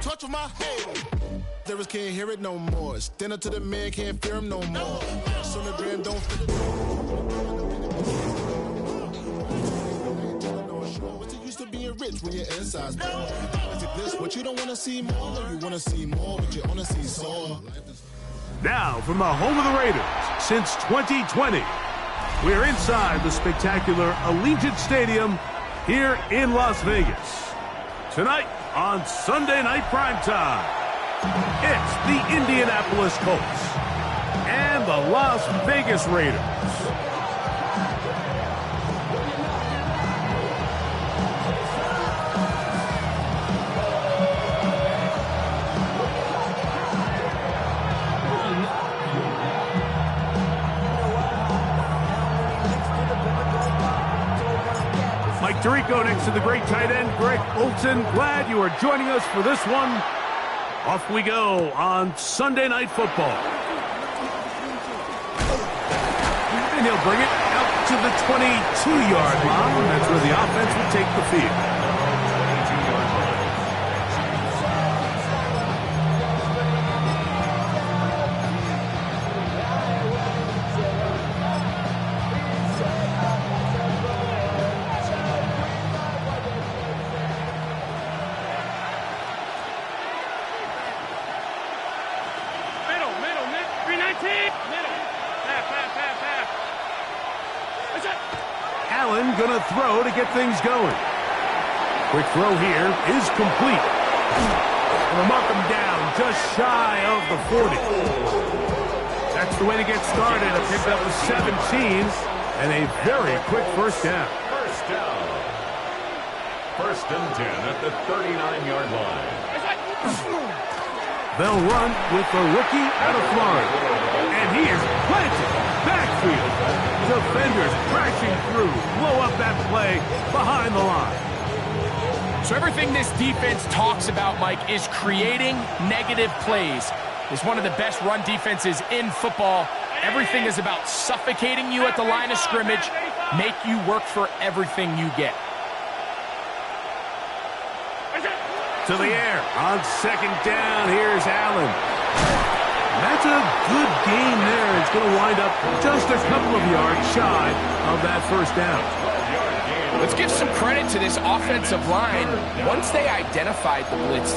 touch with my head. There can't hear it no more. Stand up to the man, can't fear him no more. So the grand don't fit it. What's it used to being rich when your inside's poor? Is it this what you don't want to see more? Or you want to see more, but you only see sore? Now, from the home of the Raiders, since 2020, we're inside the spectacular Allegiant Stadium here in Las Vegas. Tonight on Sunday Night Primetime, it's the Indianapolis Colts and the Las Vegas Raiders. Tirico next to the great tight end, Greg Olsen. Glad you are joining us for this one. Off we go on Sunday Night Football. And he'll bring it out to the 22-yard line. That's where the offense will take the field. Allen gonna throw to get things going. Quick throw here is complete. Gonna mark him down just shy of the 40. That's the way to get started. A pick up the 17 and a very quick first down. First down. First and 10 at the 39-yard line. They'll run with the rookie out of Florida. And he is planted. Backfield. Defenders crashing through. Blow up that play behind the line. So everything this defense talks about, Mike, is creating negative plays. It's one of the best run defenses in football. Everything is about suffocating you at the line of scrimmage, make you work for everything you get. To the air on second down. Here's Allen. That's a good game there. It's going to wind up just a couple of yards shy of that first down. Let's give some credit to this offensive line. Once they identified the blitz,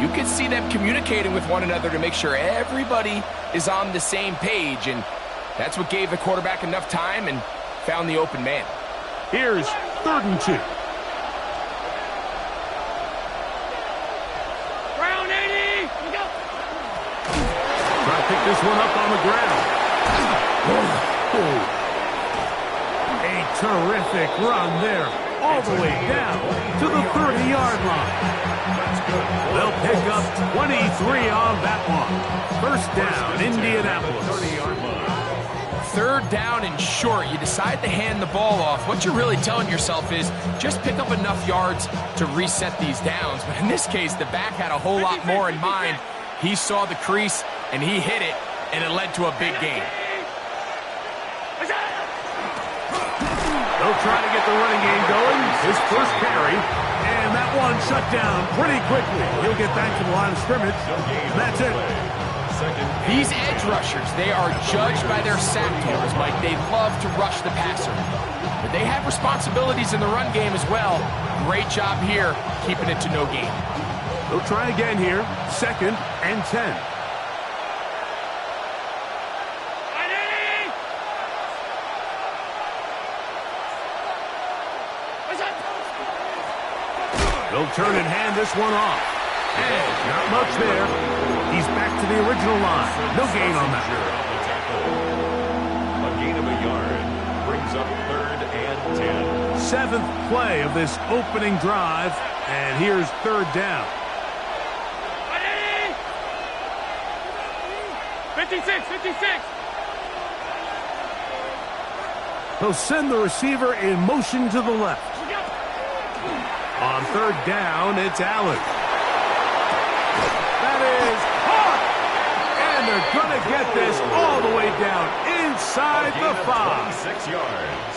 you could see them communicating with one another to make sure everybody is on the same page, and that's what gave the quarterback enough time and found the open man. Here's 3rd and 2. Pick this one up on the ground. A terrific run there, all the way down to the 30-yard line. They'll pick up 23 on that one. First down, Indianapolis. 30-yard line. 3rd down and short. You decide to hand the ball off. What you're really telling yourself is just pick up enough yards to reset these downs. But in this case, the back had a whole lot more in mind. He saw the crease, and he hit it, and it led to a big gain. They'll try to get the running game going. His first carry, and that one shut down pretty quickly. He'll get back to the line of scrimmage. That's it. These edge rushers, they are judged by their sack totals, Mike. They love to rush the passer. But they have responsibilities in the run game as well. Great job here, keeping it to no gain. They'll try again here. 2nd and 10. They'll turn and hand this one off. And not much there. He's back to the original line. No gain on that. A gain of a yard brings up 3rd and 10. 7th play of this opening drive. And here's 3rd down. 56. He'll send the receiver in motion to the left. On 3rd down, it's Allen. That is caught! And they're going to get this all the way down inside the 5. 6 yards.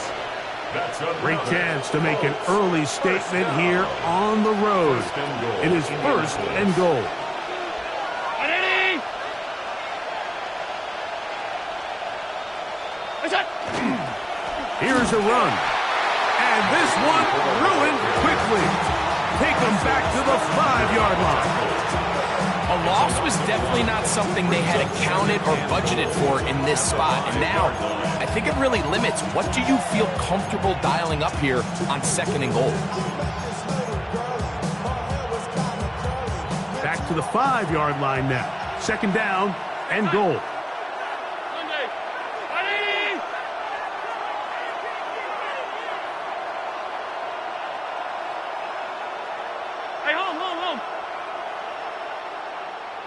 Great chance to make an early statement here on the road. It is first and goal. Here's a run. And this one ruined quickly. Take them back to the 5-yard line. A loss was definitely not something they had accounted or budgeted for in this spot. And now, I think it really limits what do you feel comfortable dialing up here on second and goal. Back to the 5-yard line now. Second down and goal.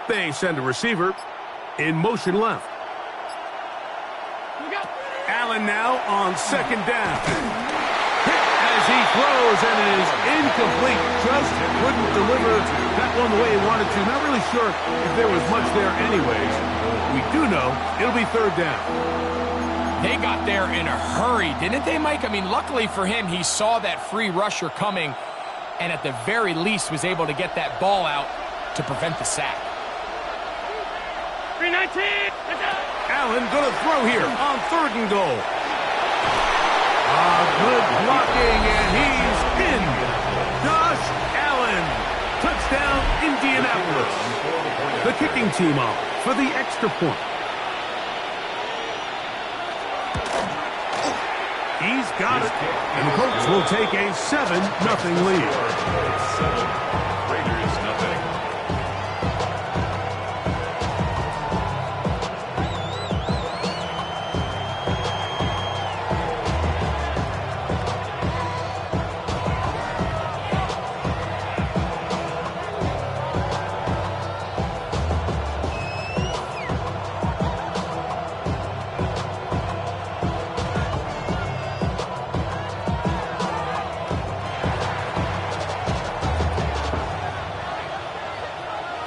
They send a receiver in motion left. Allen now on second down. Hit as he throws, and it is incomplete. Just couldn't deliver that one the way he wanted to. Not really sure if there was much there anyways. We do know it'll be third down. They got there in a hurry, didn't they, Mike? I mean, luckily for him, he saw that free rusher coming and at the very least was able to get that ball out to prevent the sack. 319. Allen gonna throw here on third and goal. Good blocking, and he's in. Josh Allen. Touchdown, Indianapolis. The kicking team off for the extra point. He's got it, and the Colts will take a 7-0 lead. 7, Raiders nothing.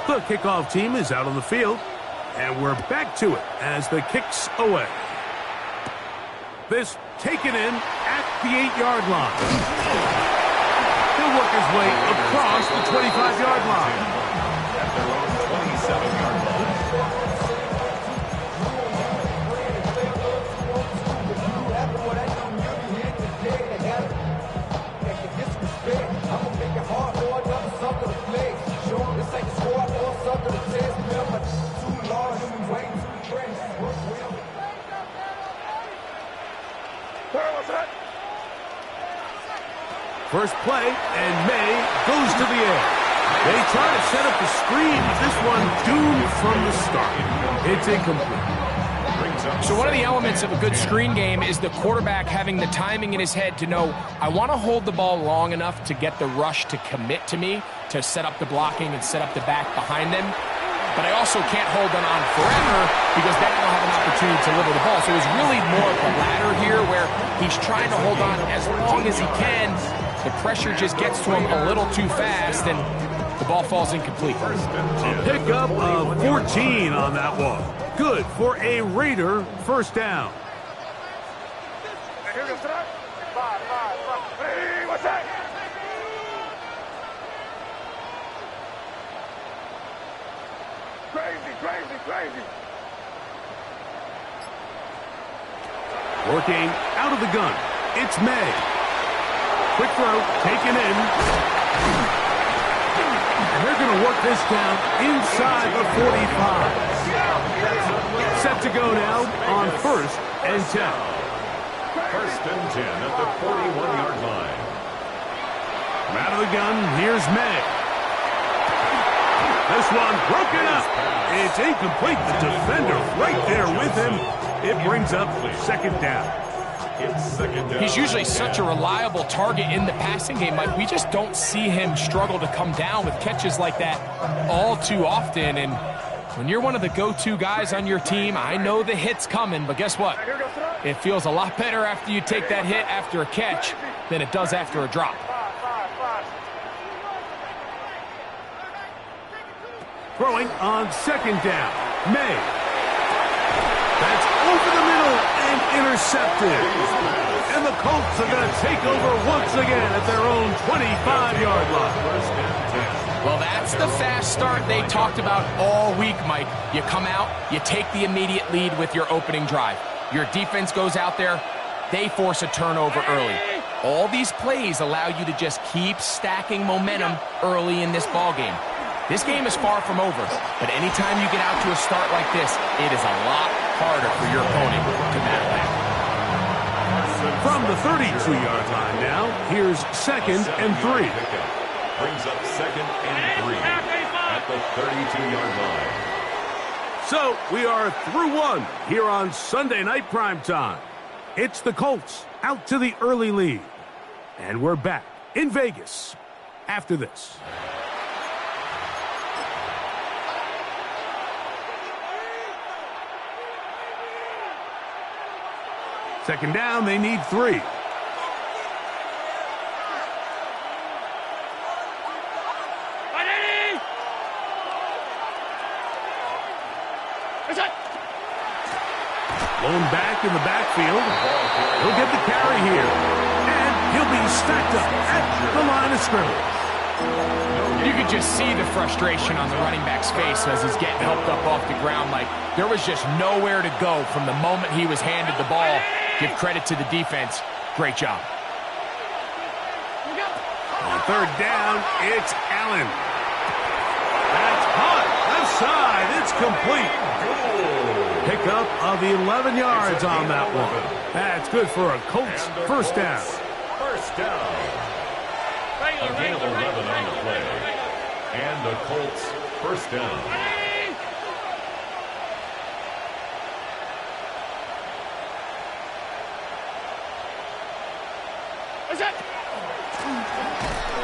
The kickoff team is out on the field, and we're back to it as the kick's away. This taken in at the 8-yard line. He'll work his way across the 25-yard line. At their own 27-yard line. First play, and May goes to the air. They try to set up the screen, but this one doomed from the start. It's incomplete. So one of the elements of a good screen game is the quarterback having the timing in his head to know, I want to hold the ball long enough to get the rush to commit to me, to set up the blocking and set up the back behind them. But I also can't hold them on forever because then I don't have an opportunity to deliver the ball. So it's really more of the latter here where he's trying to hold on as long as he can. The pressure just gets to him a little too fast, and the ball falls incomplete. A pickup of 14 on that one. Good for a Raider first down. What's that? Crazy. Working out of the gun. It's May. Quick throw, taken in. And they're going to work this down inside the 45. Set to go now on first and 10. First and 10 at the 41-yard line. Out of the gun, here's May. This one broken up. It's incomplete. The defender right there with him. It brings up second down. He's usually such a reliable target in the passing game. Like, we just don't see him struggle to come down with catches like that all too often. And when you're one of the go-to guys on your team, I know the hit's coming, but guess what? It feels a lot better after you take that hit after a catch than it does after a drop. Throwing on second down. May. That's over the middle and intercepted. And the Colts are going to take over once again at their own 25-yard line. Well, that's the fast start they talked about all week, Mike. You come out, you take the immediate lead with your opening drive. Your defense goes out there, they force a turnover early. All these plays allow you to just keep stacking momentum early in this ballgame. This game is far from over, but anytime you get out to a start like this, it is a lot harder for your opponent to battle back. From the 32-yard line now, here's 2nd and 3. Brings up 2nd and 3 at the 32-yard line. So we are through one here on Sunday Night Primetime. It's the Colts out to the early lead. And we're back in Vegas after this. Second down, they need 3. Blown back in the backfield. He'll get the carry here. And he'll be stacked up at the line of scrimmage. You could just see the frustration on the running back's face as he's getting helped up off the ground. Like, there was just nowhere to go from the moment he was handed the ball. Give credit to the defense. Great job. On third down, it's Allen. That's hot. Left side. It's complete. Pickup of 11 yards on that one. That's good for a Colts first down. First down. A gain of 11 on the play. And the Colts first down.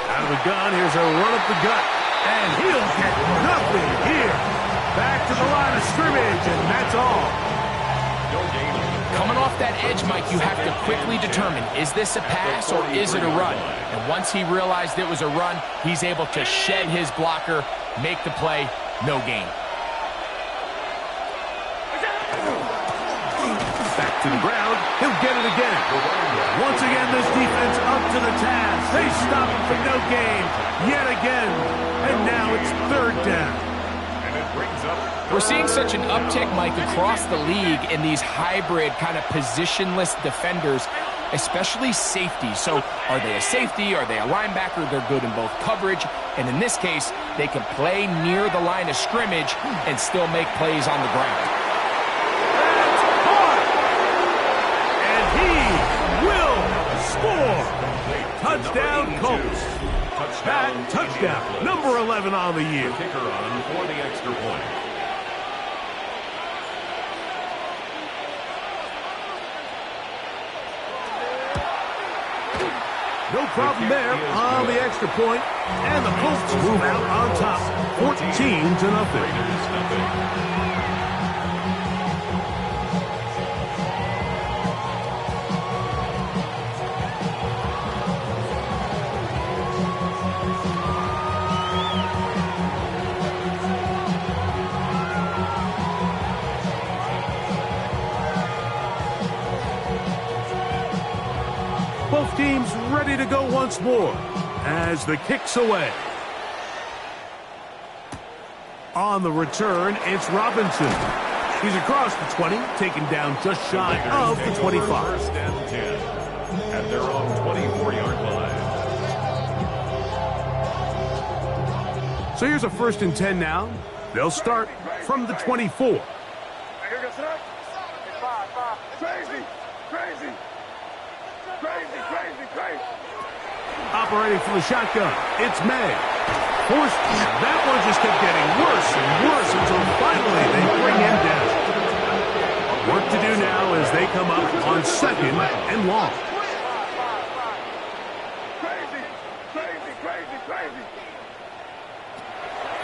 Out of the gun, here's a run up the gut. And he'll get nothing here. Back to the line of scrimmage, and that's all. Coming off that edge, Mike, you have to quickly determine, is this a pass or is it a run? And once he realized it was a run, he's able to shed his blocker, make the play, no gain. Back to the ground, he'll get it again. Once again, this defense up to the task. They stop him for no gain yet again. And now it's third down. We're seeing such an uptick, Mike, across the league in these hybrid kind of positionless defenders, especially safety. So are they a safety? Are they a linebacker? They're good in both coverage. And in this case, they can play near the line of scrimmage and still make plays on the ground. That's caught! And he will score! Touchdown, Colts. Touchdown, number 11 on the year. Kicker on for the extra point. No problem there on the extra point, and the Colts move out on top, 14-0. Both teams ready to go once more as the kick's away. On the return, it's Robinson. He's across the 20, taken down just shy of the 25. First and 10 at their own 24-yard line. So here's a 1st and 10 now. They'll start from the 24. Operating from the shotgun, it's May. Forced, that one just kept getting worse and worse until finally they bring him down. Work to do now as they come up on 2nd and long.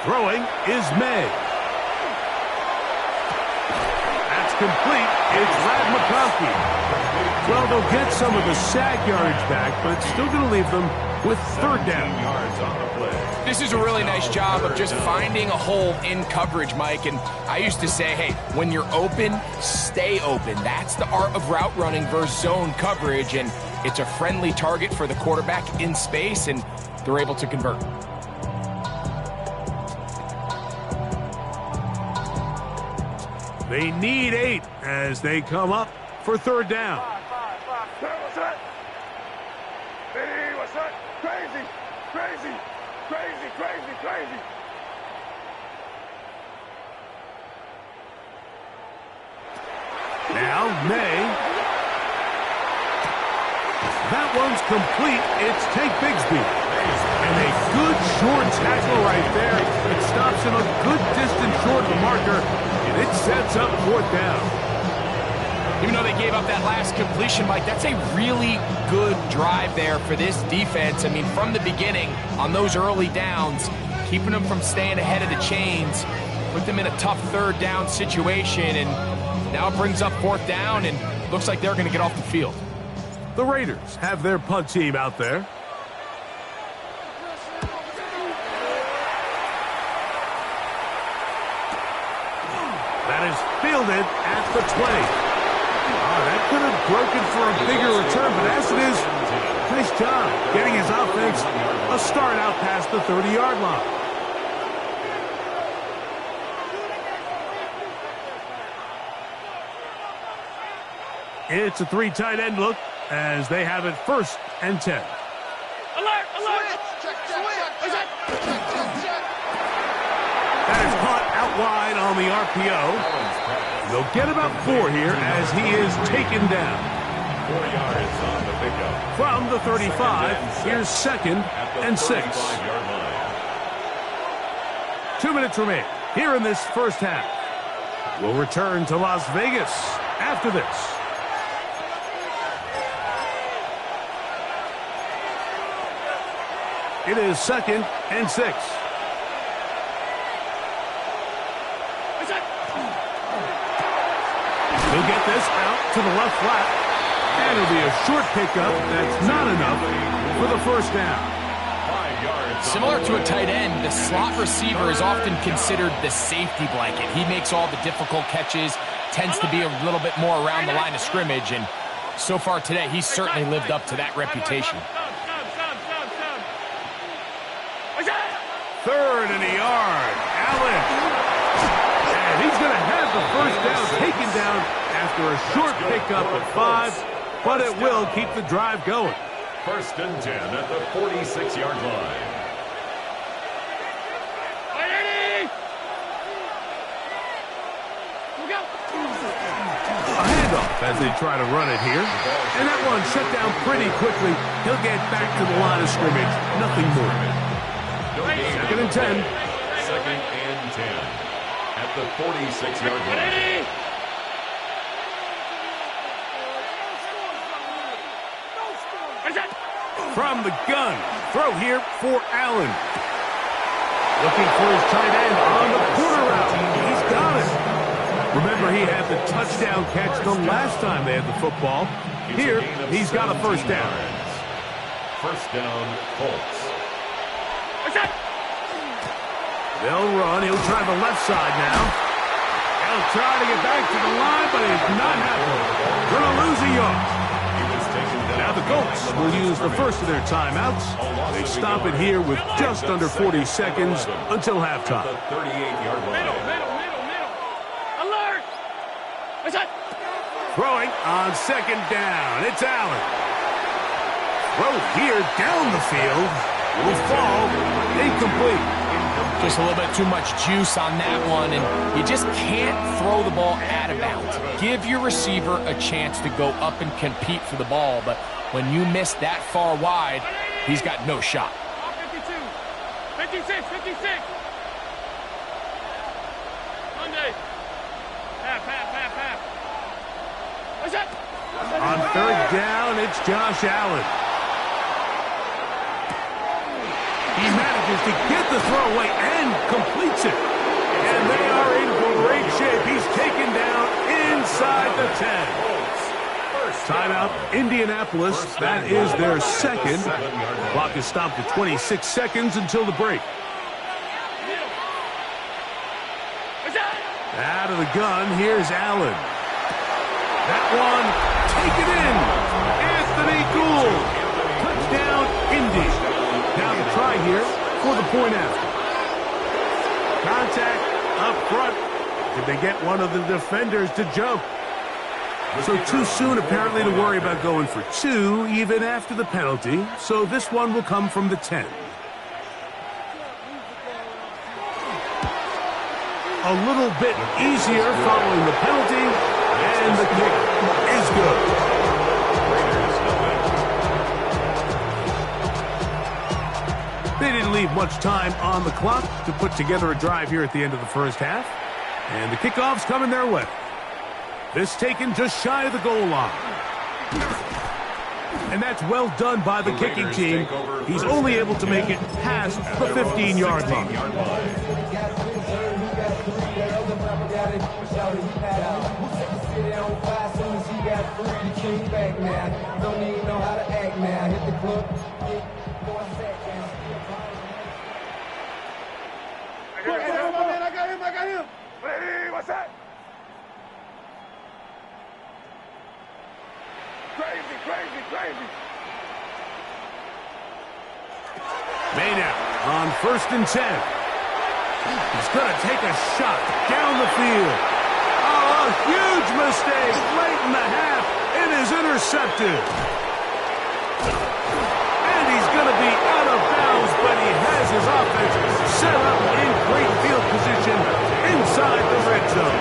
Throwing is May. That's complete. It's Rad McConkey. Well, they'll get some of the sack yardage back, but it's still going to leave them with third down. 17 yards on the play. This is a really nice job of just finding a hole in coverage, Mike. And I used to say, hey, when you're open, stay open. That's the art of route running versus zone coverage. And it's a friendly target for the quarterback in space, and they're able to convert. They need 8 as they come up for third down. What's that? Hey, what's that? Crazy, crazy, crazy, crazy, crazy. Now, May. That one's complete. It's Tank Bigsby. And a good short tackle right there. It stops him a good distance short of the marker, and it sets up fourth down. Even though they gave up that last completion, Mike, that's a really good drive there for this defense. I mean, from the beginning, on those early downs, keeping them from staying ahead of the chains, put them in a tough third down situation, and now it brings up fourth down, and looks like they're going to get off the field. The Raiders have their punt team out there. That is fielded at the 20. Oh, that could have broken for a bigger return, but as it is, nice job getting his offense a start out past the 30-yard line. It's a 3 tight end look as they have it 1st and 10. Alert, alert. That is caught out wide on the RPO. They'll get about 4 here as he is taken down. 4 yards on the pickup. From the 35, here's 2nd and 6. 35-yard line. 2 minutes remain here in this first half. We'll return to Las Vegas after this. It is 2nd and 6. He'll get this out to the left flat. And it'll be a short pickup. That's not enough for the first down. 5 yards. Similar to a tight end, the slot receiver is often considered the safety blanket. He makes all the difficult catches, tends to be a little bit more around the line of scrimmage, and so far today, he's certainly lived up to that reputation. 3rd and a yard. Allen. And he's going to have the first down taken down after a short pickup of 5, but it will keep the drive going. 1st and 10 at the 46-yard line. A handoff as they try to run it here. And that one shut down pretty quickly. He'll get back to the line of scrimmage. Nothing more. 2nd and 10. 2nd and 10 at the 46-yard line. From the gun. Throw here for Allen. Looking for his tight end on the quarter route. He's got it. Remember, he had the touchdown catch the last time they had the football. Here, he's got a first down. First down, Colts. They'll run. He'll try the left side now. He'll try to get back to the line, but it's not happening. Going to lose a yard. Now the Colts will use the first of their timeouts. They stop it here with just under 40 seconds until halftime. The 38-yard line. Alert. Throwing on 2nd down. It's Allen. Throw here down the field. Will fall incomplete. Just a little bit too much juice on that one, and you just can't throw the ball out of bounds. Give your receiver a chance to go up and compete for the ball, but when you miss that far wide, he's got no shot. 52, 56, 56. Monday. Half. What's that? On 3rd down, it's Josh Allen. He manages to get the throw away and completes it. And they are in great shape. He's taken down inside the 10. Timeout, Indianapolis. That is their second. Clock is stopped at 26 seconds until the break. Out of the gun, here's Allen. That one, taken in. Anthony Gould. Touchdown, Indy. Now the try here for the point after. Contact up front. Did they get one of the defenders to jump? So too soon, apparently, to worry about going for two, even after the penalty. So this one will come from the 10. A little bit easier following the penalty, and the kick is good. They didn't leave much time on the clock to put together a drive here at the end of the first half, and the kickoff's coming their way. This taken just shy of the goal line. And that's well done by the kicking team. He's only able to make it past the 15-yard line. I got him. Hey, what's that? Crazy. Maynard on 1st and 10. He's going to take a shot down the field. Oh, a huge mistake late in the half. It is intercepted. And he's going to be out of bounds, but he has his offense set up in great field position inside the red zone.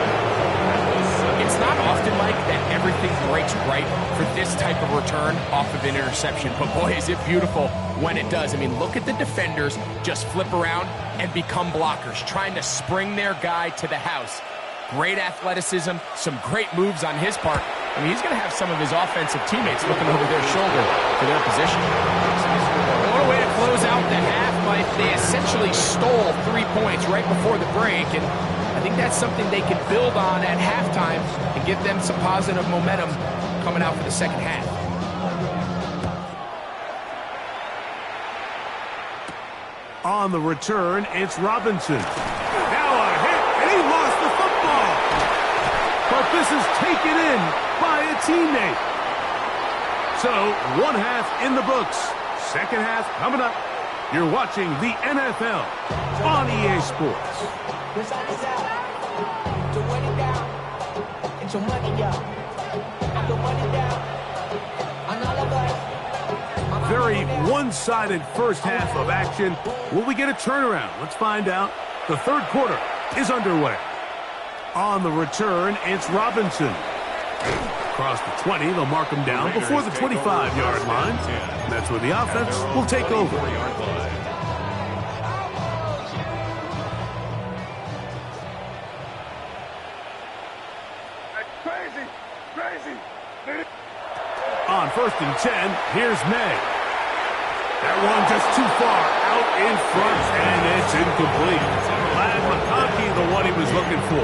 It's not often, Mike, that everything breaks right for this type of return off of an interception. But boy, is it beautiful when it does. I mean, look at the defenders just flip around and become blockers, trying to spring their guy to the house. Great athleticism, some great moves on his part. I mean, he's going to have some of his offensive teammates looking over their shoulder for their position. What a way to close out the half, Mike. They essentially stole 3 points right before the break, and I think that's something they can build on at halftime and give them some positive momentum coming out for the second half. On the return, it's Robinson. Now a hit, and he lost the football. But this is taken in by a teammate. So, one half in the books. Second half coming up. You're watching the NFL on EA Sports. Very one-sided first half of action. Will we get a turnaround? Let's find out. The third quarter is underway. On the return, it's Robinson. Across the 20, they'll mark him down before the 25-yard line. That's where the offense will take over. Crazy. On 1st and 10, here's May. That one just too far out in front, and it's incomplete. Glad McConkey, the one he was looking for.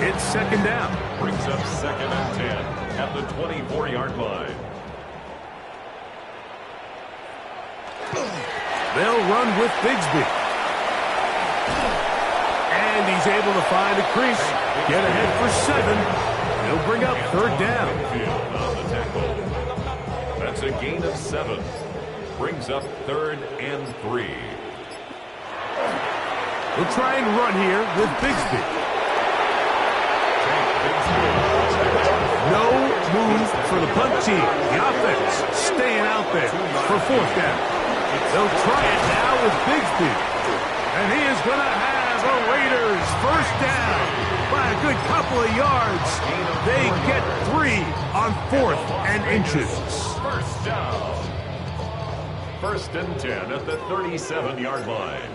It's second down. Brings up 2nd and 10 at the 24-yard line. They'll run with Bigsby. And he's able to find a crease. Get ahead for 7. He'll bring up 3rd down. That's a gain of 7. Brings up 3rd and 3. We'll try and run here with Bigsby. No move for the punt team. The offense staying out there for 4th down. They'll try it now with Bigsby. And he is going to have a Raiders 1st down. By a good couple of yards. They get 3 on 4th and inches. 1st down. 1st and 10 at the 37-yard line.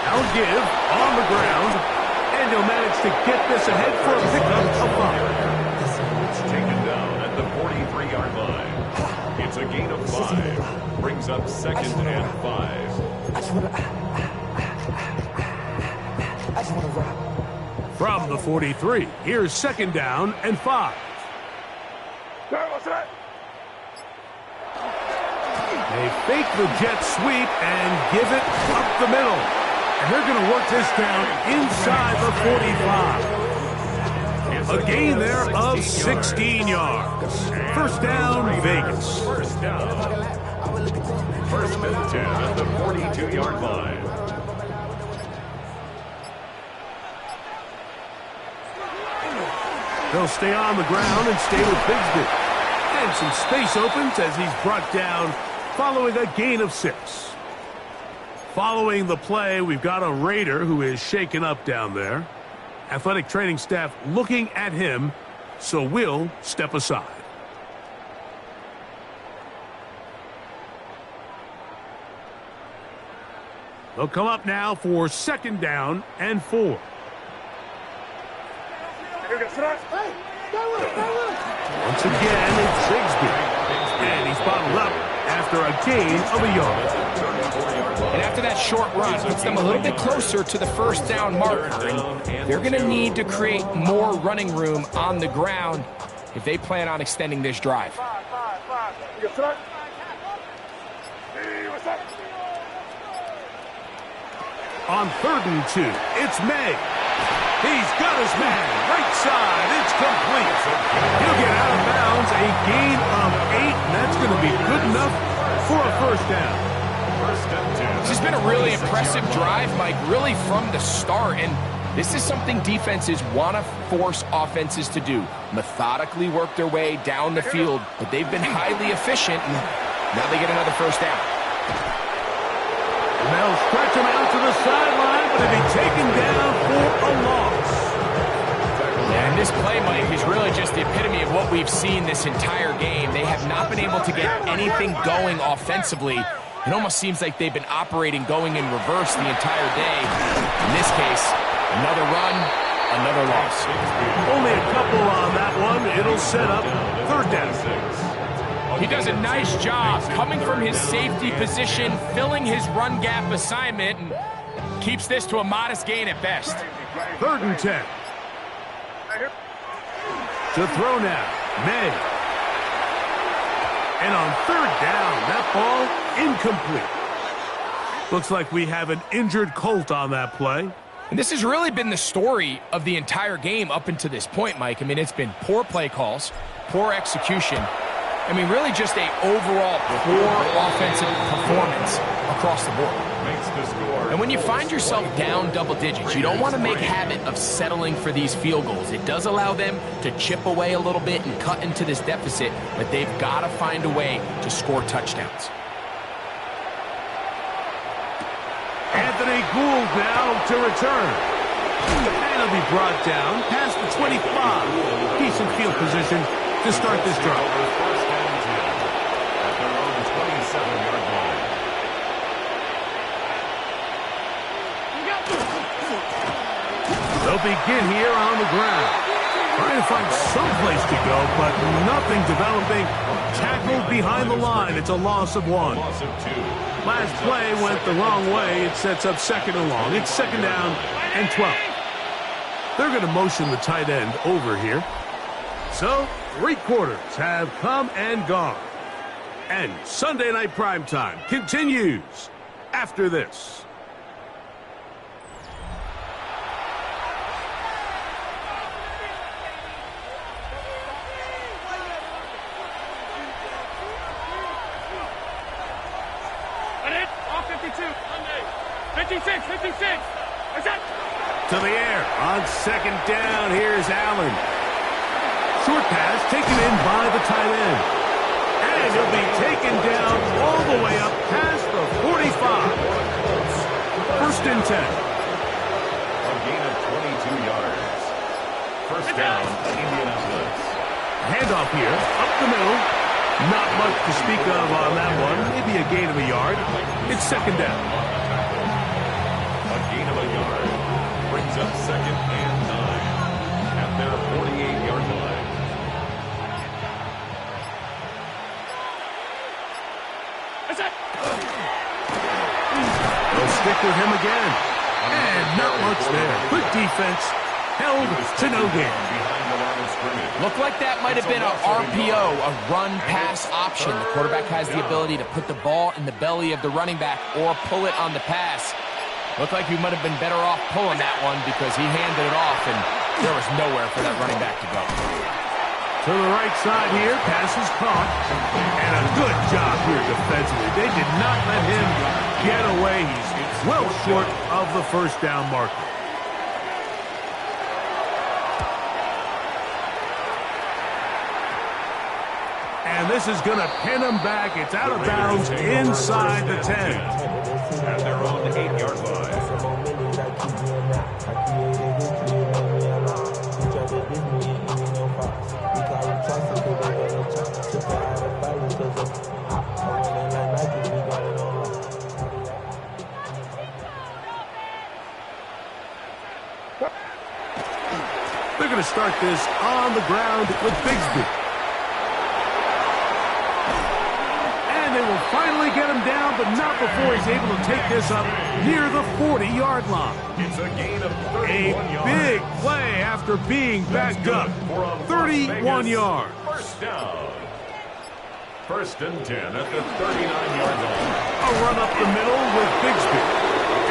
I'll give on the ground, and he'll manage to get this ahead for a pickup of 5. Taken down at the 43-yard line. It's a gain of 5. Brings up 2nd and 5. From the 43, here's 2nd down and 5. They fake the jet sweep and give it up the middle. And they're going to work this down inside the 45. A gain there of 16 yards. 1st down, Vegas. 1st down. 1st and 10 at the 42-yard line. They'll stay on the ground and stay with Bigsby. And some space opens as he's brought down following a gain of 6. Following the play, we've got a Raider who is shaken up down there. Athletic training staff looking at him, so we'll step aside. They'll come up now for 2nd down and 4. Once again, it's Bigsby. And he's bottled up after a gain of a yard. And after that short run, puts them a little bit closer to the 1st down marker. And they're going to need to create more running room on the ground if they plan on extending this drive. On 3rd and 2, it's May. He's got his man, right side, it's complete. He'll get out of bounds, a gain of 8, and that's going to be good enough for a 1st down. This has been a really impressive drive, Mike, really from the start, and this is something defenses want to force offenses to do. Methodically work their way down the field, but they've been highly efficient, and now they get another 1st down. And they'll stretch him out to the sideline, but he'll be taken down for a loss. And this play, Mike, is really just the epitome of what we've seen this entire game. They have not been able to get anything going offensively. It almost seems like they've been operating going in reverse the entire day. In this case, another run, another loss. Only a couple on that one. It'll set up 3rd down. He does a nice job coming from his safety position, filling his run gap assignment, and keeps this to a modest gain at best. 3rd and 10. To throw now, May. And on 3rd down, that ball incomplete. Looks like we have an injured Colt on that play. And this has really been the story of the entire game up until this point, Mike. I mean, it's been poor play calls, poor execution. I mean, really just a overall poor offensive performance across the board. And when you find yourself down double digits, you don't want to make habit of settling for these field goals. It does allow them to chip away a little bit and cut into this deficit, but they've got to find a way to score touchdowns. Anthony Gould now to return. And he'll be brought down past the 25. Decent field position to start this drive. They'll begin here on the ground. Trying to find some place to go, but nothing developing. Tackled behind the line. It's a loss of 1. Last play went the wrong way. It sets up 2nd and long. It's 2nd down and 12. They're going to motion the tight end over here. So, 3 quarters have come and gone. And Sunday Night Primetime continues after this. To the air on 2nd down. Here's Allen. Short pass taken in by the tight end. And he'll be taken down all the way up past the 45. 1st and 10. A gain of 22 yards. 1st down, Indianapolis. Handoff here, up the middle. Not much to speak of on that one. Maybe a gain of a yard. It's 2nd down. A gain of a yard. Brings up 2nd and 9 at their 48-yard line. They'll stick with him again. And not much there. Good defense. held to no gain. Looked like that might have been a RPO, a run-pass option. The quarterback has the ability to put the ball in the belly of the running back or pull it on the pass. Looked like he might have been better off pulling that one because he handed it off, and there was nowhere for that running back to go. To the right side here, pass is caught, and a good job here defensively. They did not let him get away. He's well short of the first down marker. And this is going to pin him back. It's out of bounds inside the 10. At their own 8-yard line. They're going to start this on the ground with Bigsby. They will finally get him down, but not before he's able to take this up near the 40-yard line. It's a gain of 31 A big play after being backed up. 31 yards. First down. First and 10 at the 39-yard line. A run up the middle with Bigsby.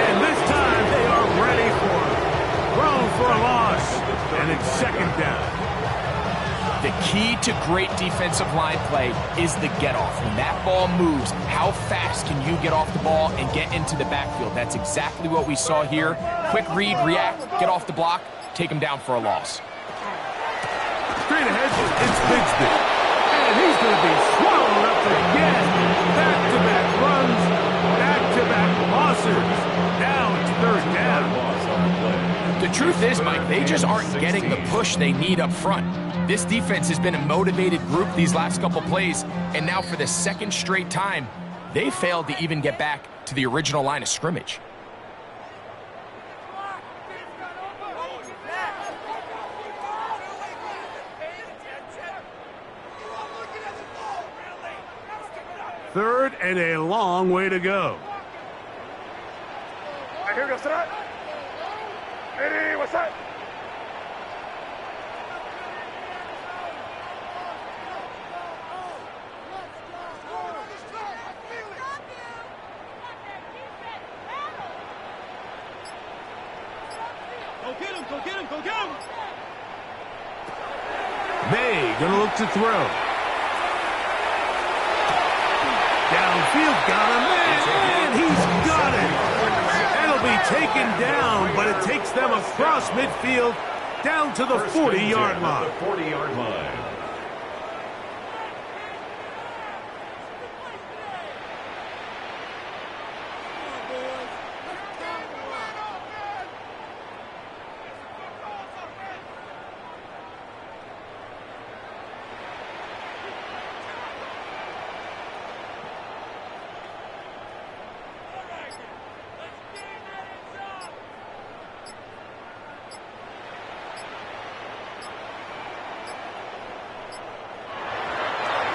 And this time they are ready for it. Thrown for a loss. And it's second down. The key to great defensive line play is the get-off. When that ball moves, how fast can you get off the ball and get into the backfield? That's exactly what we saw here. Quick read, react, get off the block, take him down for a loss. Straight ahead, it's Bigsby. And he's going to be swallowed up again. Back-to-back runs, back-to-back losses. Now it's third down. The truth is, Mike, they just aren't getting the push they need up front. This defense has been a motivated group these last couple plays, and now for the second straight time, they failed to even get back to the original line of scrimmage. Third and a long way to go. Here goes that. Hey, what's that? Go get him! May gonna look to throw. Downfield, got him, and he's got it. It'll be taken down, but it takes them across midfield down to the 40-yard line. The 40-yard line.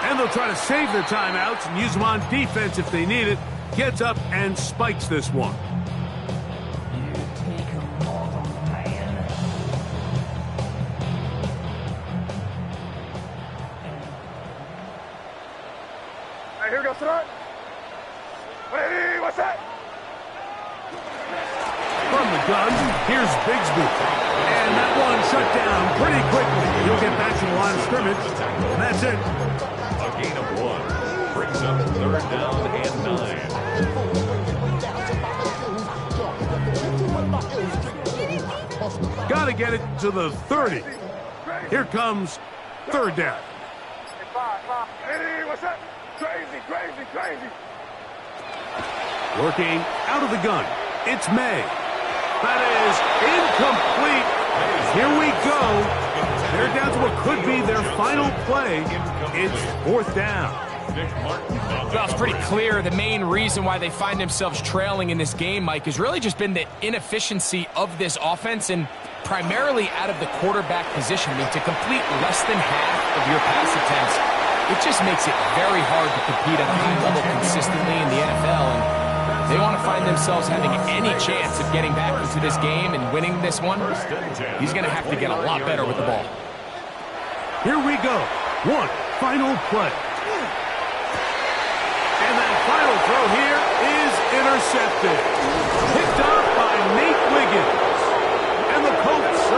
And they'll try to save their timeouts and use them on defense if they need it. Gets up and spikes this one. Hey, here goes that. Hey, what's that? From the gun, here's Bigsby. And that one shut down pretty quickly. He'll get back to the line of scrimmage. And that's it. A gain of 1 brings up third down and 9. Got to get it to the 30. Here comes third down. Hey, what's that? Crazy. Working out of the gun. It's May. That is incomplete. Here we go. They're down to what could be their final play. It's fourth down. Well, it's pretty clear the main reason why they find themselves trailing in this game, Mike, has really just been the inefficiency of this offense and primarily out of the quarterback position. I mean, to complete less than half of your pass attempts, it just makes it very hard to compete at a high level consistently in the NFL. And they want to find themselves having any chance of getting back into this game and winning this one, he's going to have to get a lot better with the ball. Here we go. One final play. And that final throw here is intercepted. Picked off by Nate Wiggins. And the Colts